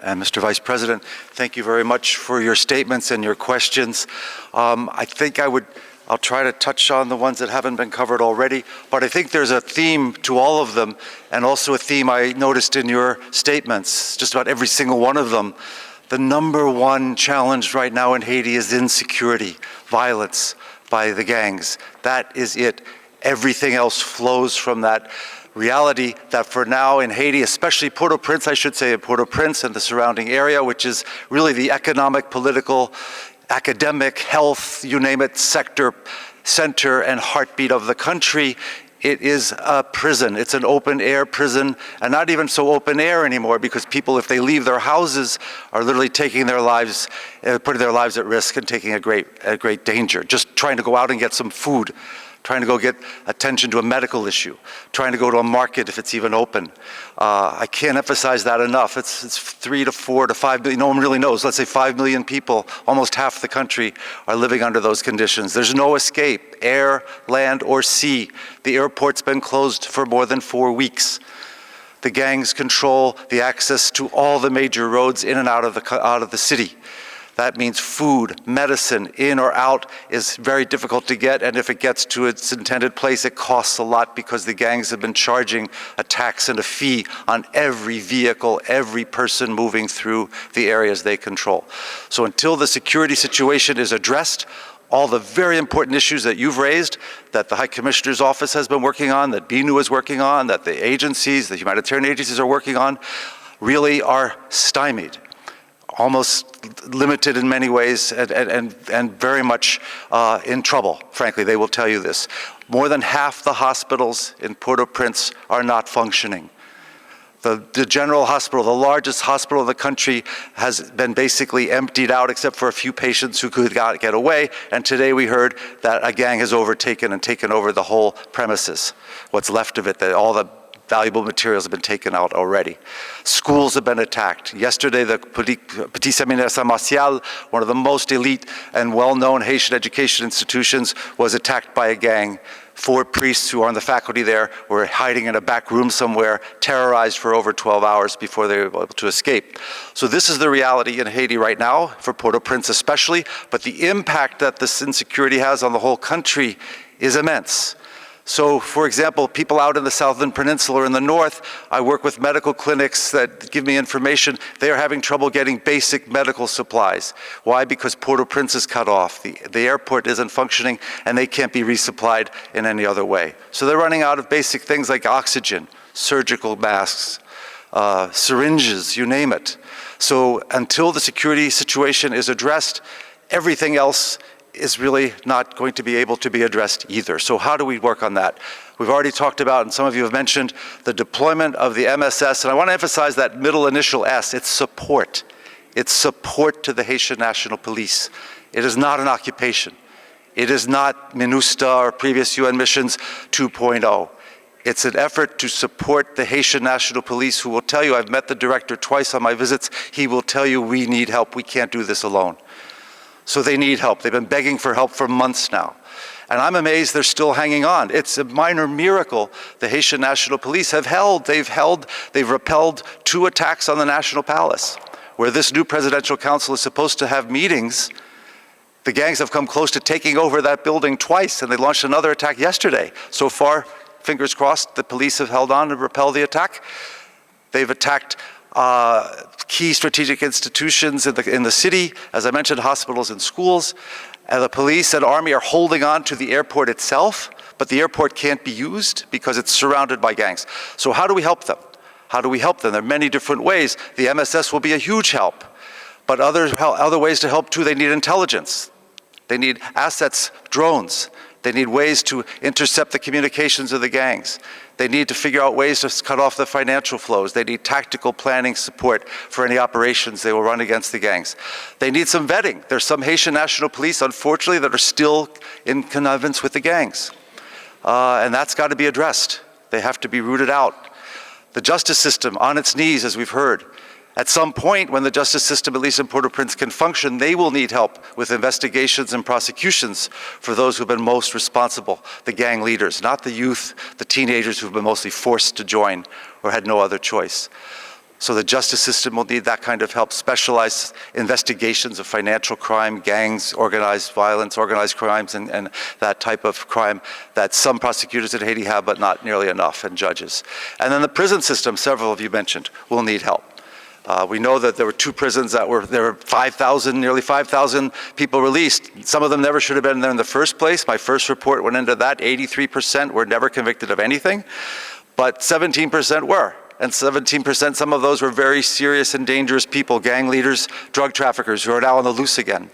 And Mr. Vice President, thank you very much for your statements and your questions. I think I'll try to touch on the ones that haven't been covered already, but I think there's a theme to all of them, and also a theme I noticed in your statements, just about every single one of them. The number one challenge right now in Haiti is insecurity, violence by the gangs. That is it. Everything else flows from that reality that for now in Haiti, especially Port-au-Prince, I should say, Port-au-Prince and the surrounding area, which is really the economic, political, academic, health, you name it, center and heartbeat of the country, it is a prison. It's an open-air prison, and not even so open air anymore, because people, if they leave their houses, are literally taking their lives, putting their lives at risk and taking a great danger. Just trying to go out and get some food, trying to go get attention to a medical issue, trying to go to a market if it's even open. I can't emphasize that enough. It's 3 to 4 to 5 million, no one really knows. Let's say 5 million people, almost half the country, are living under those conditions. There's no escape, air, land, or sea. The airport's been closed for more than 4 weeks. The gangs control the access to all the major roads in and out of the city. That means food, medicine, in or out, is very difficult to get, and if it gets to its intended place, it costs a lot because the gangs have been charging a tax and a fee on every vehicle, every person moving through the areas they control. So until the security situation is addressed, all the very important issues that you've raised, that the High Commissioner's Office has been working on, that BNU is working on, that the agencies, the humanitarian agencies are working on, really are stymied. Almost limited in many ways and very much in trouble, frankly, they will tell you this. More than half the hospitals in Port-au-Prince are not functioning. The general hospital, the largest hospital in the country, has been basically emptied out except for a few patients who could get away, and today we heard that a gang has overtaken and taken over the whole premises. What's left of it, all the valuable materials have been taken out already. Schools have been attacked. Yesterday, the Petit Séminaire Saint-Martial, one of the most elite and well-known Haitian education institutions, was attacked by a gang. 4 priests who are on the faculty there were hiding in a back room somewhere, terrorized for over 12 hours before they were able to escape. So this is the reality in Haiti right now, for Port-au-Prince especially, but the impact that this insecurity has on the whole country is immense. So, for example, people out in the Southern Peninsula or in the north, I work with medical clinics that give me information. They are having trouble getting basic medical supplies. Why? Because Port-au-Prince is cut off. The airport isn't functioning, and they can't be resupplied in any other way. So they're running out of basic things like oxygen, surgical masks, syringes, you name it. So until the security situation is addressed, everything else is really not going to be able to be addressed either. So how do we work on that? We've already talked about, and some of you have mentioned, the deployment of the MSS, and I want to emphasize that middle initial S, it's support. It's support to the Haitian National Police. It is not an occupation. It is not MINUSTA or previous UN missions 2.0. It's an effort to support the Haitian National Police, who will tell you, I've met the director twice on my visits, he will tell you we need help, we can't do this alone. So they need help. They've been begging for help for months now. And I'm amazed they're still hanging on. It's a minor miracle the Haitian National Police they've repelled 2 attacks on the National Palace, where this new presidential council is supposed to have meetings. The gangs have come close to taking over that building twice, and they launched another attack yesterday. So far, fingers crossed, the police have held on to repel the attack. They've attacked key strategic institutions in the city, as I mentioned, hospitals and schools. And the police and army are holding on to the airport itself, but the airport can't be used because it's surrounded by gangs. So how do we help them? How do we help them? There are many different ways. The MSS will be a huge help, but other ways to help too. They need intelligence. They need assets, drones. They need ways to intercept the communications of the gangs. They need to figure out ways to cut off the financial flows. They need tactical planning support for any operations they will run against the gangs. They need some vetting. There's some Haitian National Police, unfortunately, that are still in connivance with the gangs. And that's got to be addressed. They have to be rooted out. The justice system on its knees, as we've heard. At some point, when the justice system, at least in Port-au-Prince, can function, they will need help with investigations and prosecutions for those who've been most responsible, the gang leaders, not the youth, the teenagers who've been mostly forced to join or had no other choice. So the justice system will need that kind of help, specialized investigations of financial crime, gangs, organized violence, organized crimes, and that type of crime that some prosecutors in Haiti have, but not nearly enough, and judges. And then the prison system, several of you mentioned, will need help. We know that there were 2 prisons that there were 5,000, nearly 5,000 people released. Some of them never should have been there in the first place. My first report went into that. 83% were never convicted of anything, but 17% were. And 17%, some of those were very serious and dangerous people, gang leaders, drug traffickers who are now on the loose again.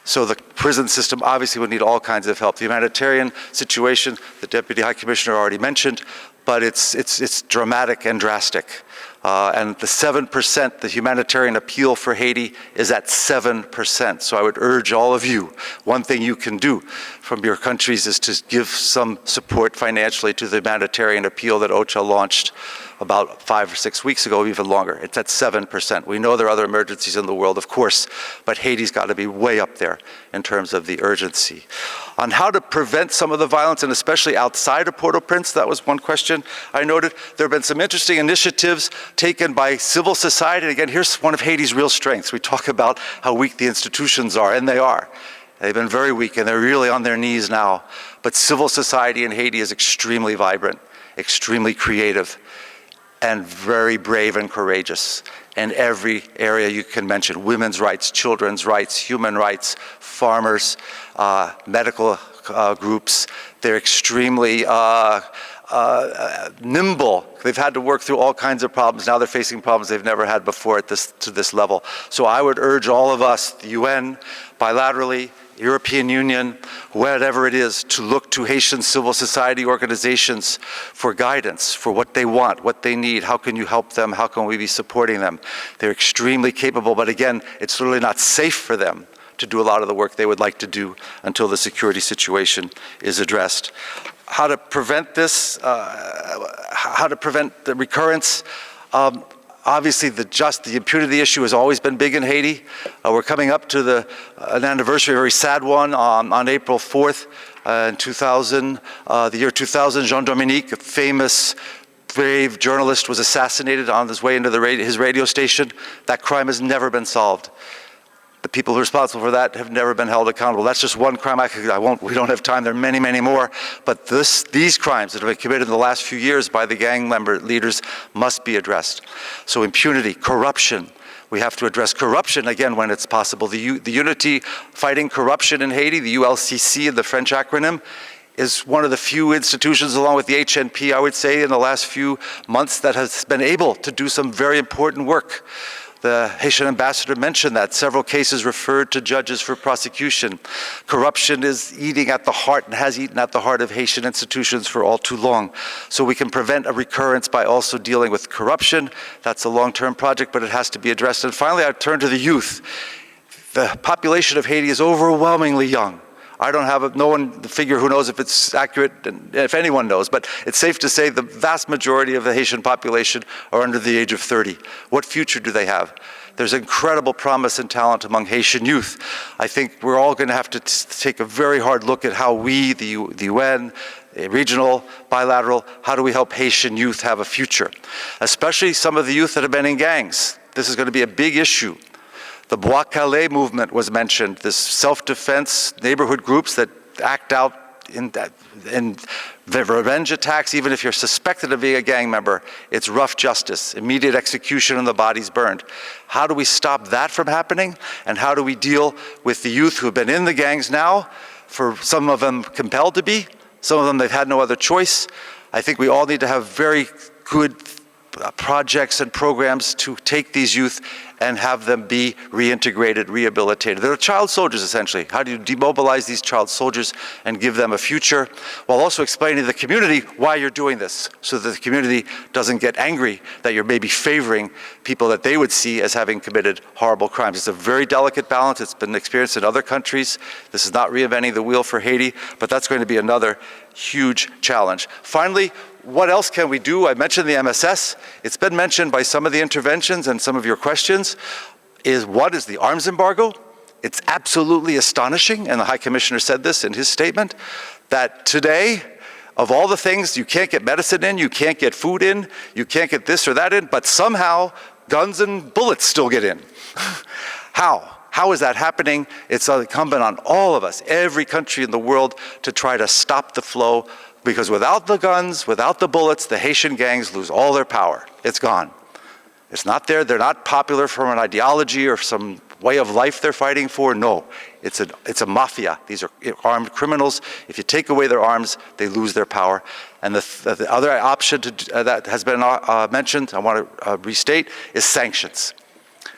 So the prison system obviously would need all kinds of help. The humanitarian situation, the Deputy High Commissioner already mentioned, but it's dramatic and drastic. And the 7%, the humanitarian appeal for Haiti is at 7%. So I would urge all of you, one thing you can do from your countries is to give some support financially to the humanitarian appeal that OCHA launched about 5 or 6 weeks ago, even longer. It's at 7%. We know there are other emergencies in the world, of course, but Haiti's got to be way up there in terms of the urgency. On how to prevent some of the violence, and especially outside of Port-au-Prince, that was one question I noted. There have been some interesting initiatives taken by civil society. And again, here's one of Haiti's real strengths. We talk about how weak the institutions are, and they are. They've been very weak, and they're really on their knees now. But civil society in Haiti is extremely vibrant, extremely creative, and very brave and courageous in every area you can mention. Women's rights, children's rights, human rights, farmers, medical groups. They're extremely nimble. They've had to work through all kinds of problems. Now they're facing problems they've never had before to this level. So I would urge all of us, the UN, bilaterally, European Union, whatever it is, to look to Haitian civil society organizations for guidance, for what they want, what they need, how can you help them, how can we be supporting them. They're extremely capable, but again, it's literally not safe for them to do a lot of the work they would like to do until the security situation is addressed. How to prevent this, how to prevent the recurrence. Obviously, the impunity issue has always been big in Haiti. We're coming up to an anniversary, a very sad one, on April 4th in 2000. The year 2000, Jean-Dominique, a famous, brave journalist, was assassinated on his way into his radio station. That crime has never been solved. The people who are responsible for that have never been held accountable. That's just one crime. We don't have time. There are many, many more. But these crimes that have been committed in the last few years by the gang member leaders must be addressed. So impunity, corruption. We have to address corruption, again, when it's possible. The Unity Fighting Corruption in Haiti, the ULCC, the French acronym, is one of the few institutions, along with the HNP, I would say, in the last few months that has been able to do some very important work. The Haitian ambassador mentioned that. Several cases referred to judges for prosecution. Corruption is eating at the heart and has eaten at the heart of Haitian institutions for all too long. So we can prevent a recurrence by also dealing with corruption. That's a long-term project, but it has to be addressed. And finally, I turn to the youth. The population of Haiti is overwhelmingly young. I don't have the figure who knows if it's accurate, and if anyone knows, but it's safe to say the vast majority of the Haitian population are under the age of 30. What future do they have? There's incredible promise and talent among Haitian youth. I think we're all going to have to take a very hard look at how we, the UN, regional, bilateral, how do we help Haitian youth have a future? Especially some of the youth that have been in gangs. This is going to be a big issue. The Bois Calais movement was mentioned, this self-defense neighborhood groups that act out in revenge attacks, even if you're suspected of being a gang member. It's rough justice, immediate execution, and the body's burned. How do we stop that from happening? And how do we deal with the youth who have been in the gangs now, for some of them compelled to be, some of them they've had no other choice? I think we all need to have very good projects and programs to take these youth and have them be reintegrated, rehabilitated. They're child soldiers, essentially. How do you demobilize these child soldiers and give them a future, while also explaining to the community why you're doing this, so that the community doesn't get angry that you're maybe favoring people that they would see as having committed horrible crimes. It's a very delicate balance. It's been experienced in other countries. This is not reinventing the wheel for Haiti, but that's going to be another huge challenge. Finally, what else can we do? I mentioned the MSS. It's been mentioned by some of the interventions and some of your questions. What is the arms embargo? It's absolutely astonishing, and the High Commissioner said this in his statement, that today of all the things, you can't get medicine in, you can't get food in, you can't get this or that in, but somehow guns and bullets still get in. How? How is that happening? It's incumbent on all of us, every country in the world, to try to stop the flow, because without the guns, without the bullets, the Haitian gangs lose all their power. It's gone. It's not there. They're not popular from an ideology or some way of life they're fighting for. No, it's a mafia. These are armed criminals. If you take away their arms, they lose their power. And the other option that has been mentioned, I want to restate, is sanctions.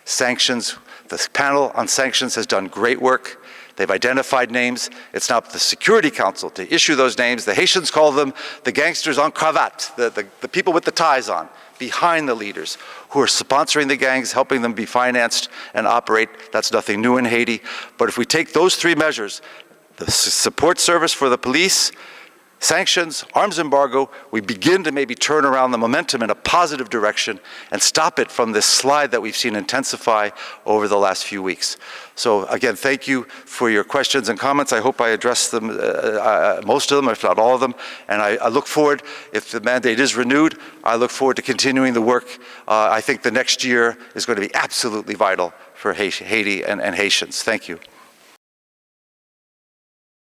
Sanctions. The panel on sanctions has done great work. They've identified names. It's now the Security Council to issue those names. The Haitians call them the gangsters en cravate, the people with the ties on, behind the leaders, who are sponsoring the gangs, helping them be financed and operate. That's nothing new in Haiti. But if we take those three measures, the support service for the police, sanctions, arms embargo, we begin to maybe turn around the momentum in a positive direction and stop it from this slide that we've seen intensify over the last few weeks. So again, thank you for your questions and comments. I hope I addressed them, most of them, if not all of them. And I look forward, if the mandate is renewed, I look forward to continuing the work. I think the next year is going to be absolutely vital for Haiti and Haitians. Thank you.